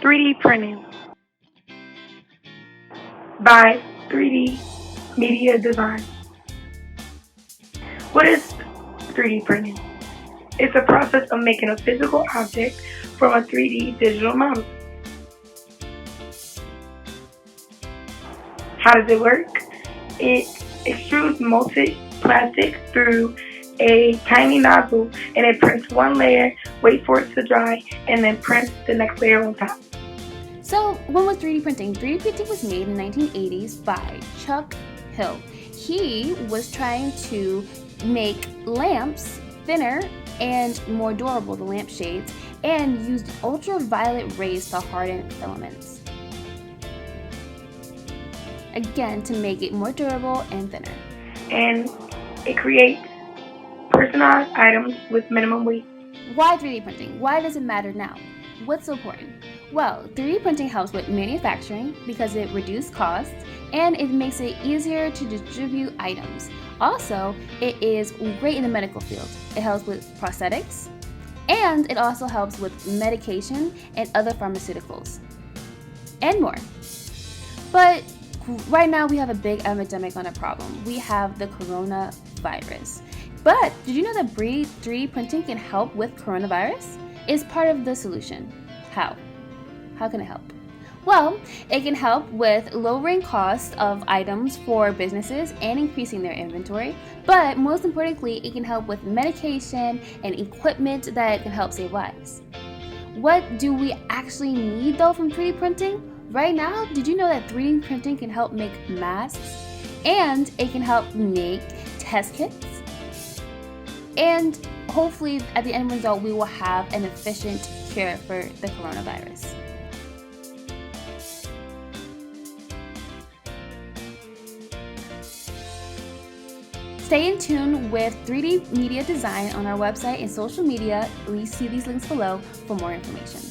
3D printing by 3D Media Design. What is 3D printing? It's a process of making a physical object from a 3D digital model. How does it work? It extrudes molten plastic through a tiny nozzle and it prints one layer, waits for it to dry, and then prints the next layer on top. So, when was 3D printing? 3D printing was made in the 1980s by Chuck Hill. He was trying to make lamps thinner and more durable, the lampshades, and used ultraviolet rays to harden filaments. Again, to make it more durable and thinner. And it creates personalized items with minimum weight. Why 3D printing? Why does it matter now? What's so important? Well, 3D printing helps with manufacturing because it reduces costs and it makes it easier to distribute items. Also, it is great in the medical field. It helps with prosthetics and it also helps with medication and other pharmaceuticals and more. But right now we have a big epidemic on a problem. We have the Corona Virus. But did you know that 3D printing can help with coronavirus? It's part of the solution. How? How can it help? Well, it can help with lowering costs of items for businesses and increasing their inventory. But most importantly, it can help with medication and equipment that can help save lives. What do we actually need though from 3D printing? Right now, did you know that 3D printing can help make masks and it can help make test kits? And hopefully at the end result, we will have an efficient cure for the coronavirus. Stay in tune with 3D Media Design on our website and social media. Please see these links below for more information.